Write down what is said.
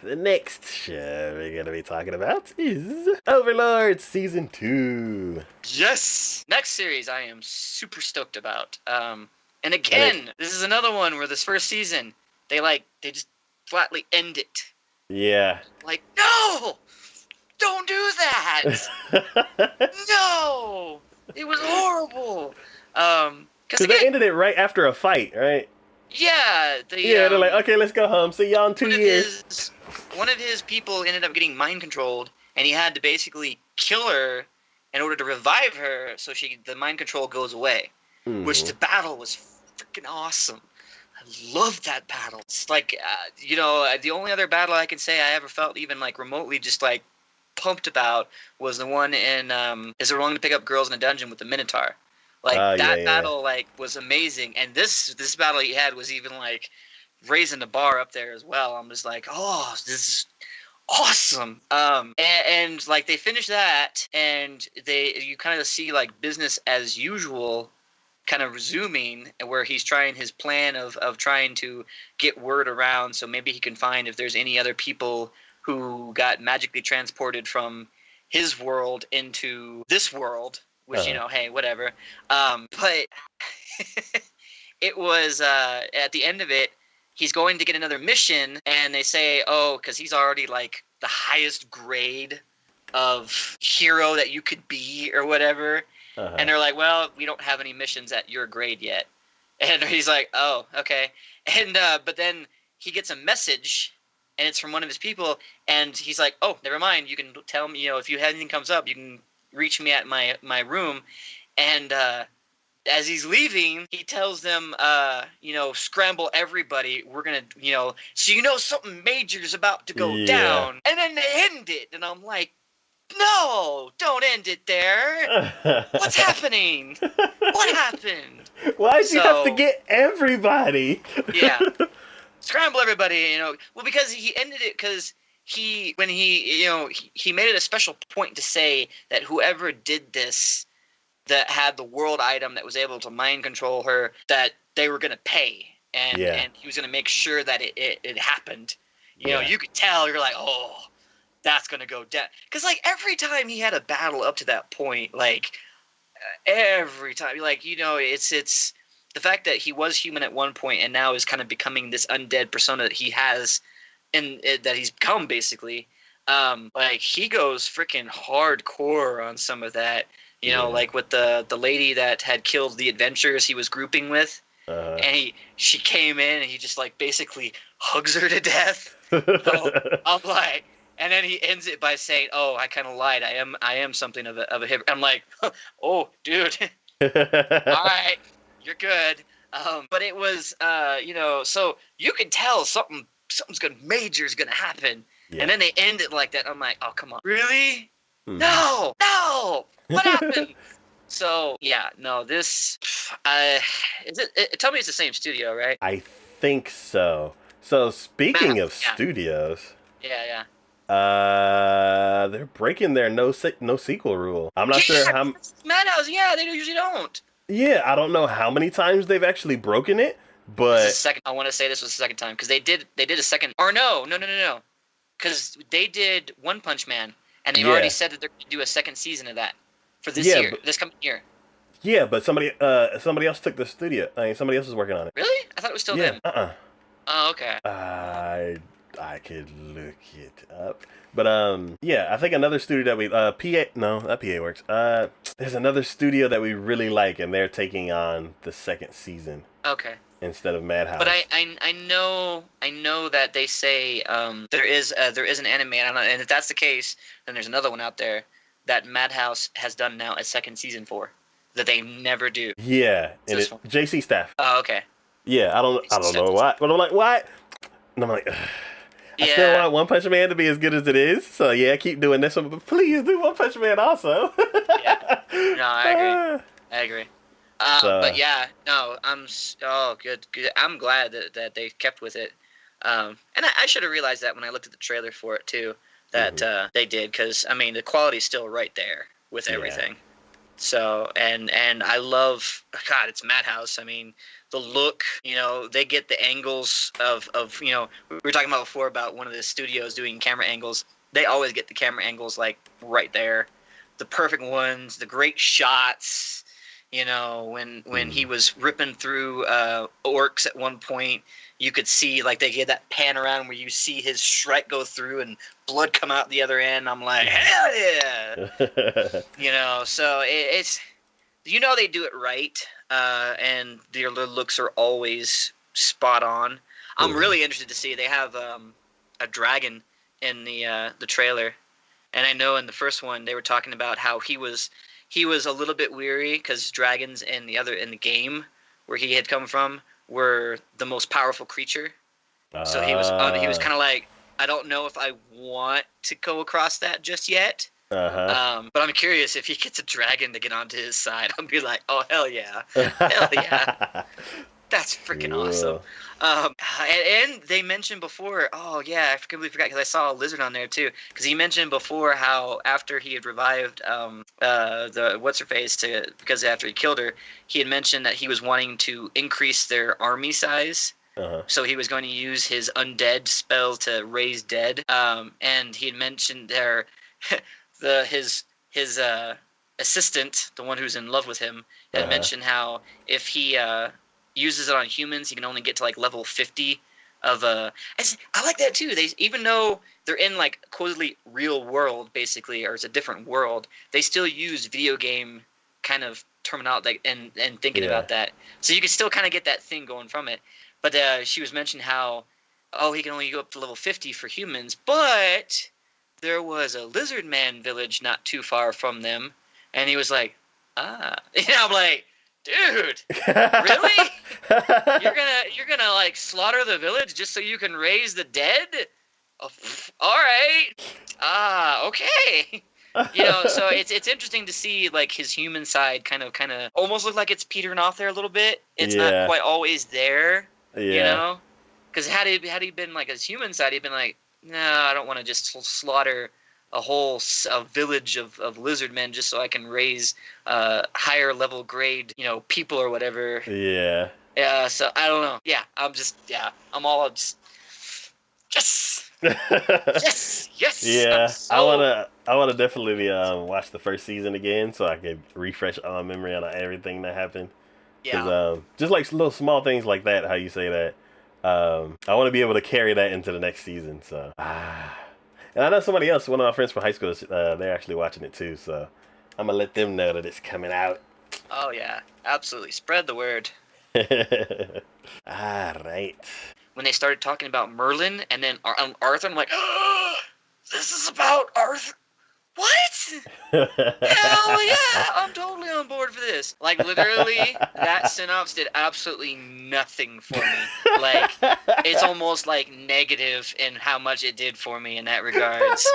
The next show we're going to be talking about is Overlord Season 2. Yes! Next series I am super stoked about. And again, this is another one where this first season, they just flatly end it. Yeah. Like, no! Don't do that! No! It was horrible! Because they ended it right after a fight, right? Yeah, they're like, okay, let's go home. See y'all in 2 years. One of his people ended up getting mind controlled, and he had to basically kill her in order to revive her, so the mind control goes away. Mm-hmm. Which the battle was freaking awesome. I loved that battle. It's like, the only other battle I can say I ever felt even like remotely just like pumped about was the one in Is It Wrong to Pick Up Girls in a Dungeon with the Minotaur. Like that battle like was amazing, and this battle he had was even like raising the bar up there as well. I'm just like, oh, this is awesome. And like they finish that, and you kind of see like business as usual kind of resuming, where he's trying his plan of trying to get word around so maybe he can find if there's any other people who got magically transported from his world into this world, which, hey, whatever. But it was at the end of it, he's going to get another mission, and they say, oh, because he's already like the highest grade of hero that you could be or whatever. Uh-huh. And they're like, well, we don't have any missions at your grade yet. And he's like, oh, okay. And but then he gets a message, and it's from one of his people, and he's like, oh, never mind. You can tell me, if you have anything comes up, you can reach me at my room. And as he's leaving, he tells them, scramble everybody. We're going to, so something major is about to go down. And then they end it. And I'm like, no, don't end it there. What's happening? What happened? Why'd you have to get everybody? Yeah. Scramble everybody, Well, because he ended it because he made it a special point to say that whoever did this, that had the world item that was able to mind control her, that they were going to pay. And he was going to make sure that it happened. You could tell, you're like, oh, that's going to go down. Because, like, every time he had a battle up to that point, like, every time, like, it's the fact that he was human at one point and now is kind of becoming this undead persona that he has that he's become, basically. Like, he goes freaking hardcore on some of that. Like with the lady that had killed the adventurers he was grouping with. And she came in and he just like basically hugs her to death. So I'm like, and then he ends it by saying, "Oh, I kind of lied. I am something of a hip." I'm like, "Oh, dude, all right, you're good." But it was, so you could tell something's major's gonna happen, and then they end it like that. I'm like, "Oh, come on, really? No, what happened?" So yeah, no, this, tell me it's the same studio, right? I think so. So speaking of studios, they're breaking their no sequel rule. I'm not sure how. Madhouse, they usually don't. Yeah, I don't know how many times they've actually broken it, but I want to say this was the second time because they did a second. Or no, because they did One Punch Man, and they've already said that they're going to do a second season of that for this year, this coming year. Yeah, but somebody else took the studio. I mean, somebody else is working on it. Really? I thought it was still them. Oh, okay. I could look it up. But I think another studio that we PA no, that PA works. There's another studio that we really like, and they're taking on the second season. Okay. Instead of Madhouse. But I know that they say there is an anime, and if that's the case, then there's another one out there that Madhouse has done now a second season for that they never do. Yeah, and it's JC Staff. Oh, okay. Yeah, I don't know why, but I'm like, why? And I'm like, I still want One Punch Man to be as good as it is. So yeah, keep doing this one, but please do One Punch Man also. Yeah, no, I agree. But yeah, no, good. I'm glad that they kept with it. And I should have realized that when I looked at the trailer for it too, that they did, because I mean the quality's still right there with everything. So and I love, God, it's Madhouse. I mean, the look, they get the angles of we were talking about before about one of the studios doing camera angles. They always get the camera angles like right there, the perfect ones, the great shots. When he was ripping through orcs at one point, you could see like they get that pan around where you see his Shrek go through and blood come out the other end. I'm like, hell yeah. So it's they do it right, and their looks are always spot on. I'm really interested to see. They have a dragon in the trailer, and I know in the first one they were talking about how he was a little bit weary because dragons in the game where he had come from were the most powerful creature. So he was kind of like, I don't know if I want to go across that just yet. But I'm curious if he gets a dragon to get onto his side. I'll be like, oh hell yeah, hell yeah, that's freaking awesome. And they mentioned before, oh yeah, I completely forgot because I saw a lizard on there too. Because he mentioned before how after he had revived the what's her face because after he killed her, he had mentioned that he was wanting to increase their army size. So he was going to use his undead spell to raise dead. And he had mentioned there his assistant, the one who's in love with him, had mentioned how if he uses it on humans, he can only get to like level 50 of I like that too. They, even though they're in like quotably real world basically, or it's a different world, they still use video game kind of terminology and thinking about that. So you can still kind of get that thing going from it. But she was mentioning how he can only go up to level 50 for humans, but there was a lizard man village not too far from them, and he was like, I'm like, dude, really? You're gonna like slaughter the village just so you can raise the dead? Oh, all right. Okay. So it's interesting to see like his human side kind of almost look like it's petering off there a little bit. It's not quite always there. Because had he been like his human side, he'd been like, no, I don't want to just slaughter a village of lizard men just so I can raise higher level grade, people or whatever. Yeah. Yeah. So I don't know. Yeah. I'm all just yes. Yeah. I wanna definitely watch the first season again so I could refresh my memory on everything that happened. Yeah. Just like little small things like that, how you say that. I want to be able to carry that into the next season. So, and I know somebody else, one of my friends from high school, they're actually watching it too. So, I'm gonna let them know that it's coming out. Oh yeah, absolutely. Spread the word. All right. When they started talking about Merlin and then Arthur, I'm like, oh, this is about Arthur. What? Hell yeah, I'm totally on board for this. Like, literally, that synopsis did absolutely nothing for me. Like, it's almost like negative in how much it did for me in that regards.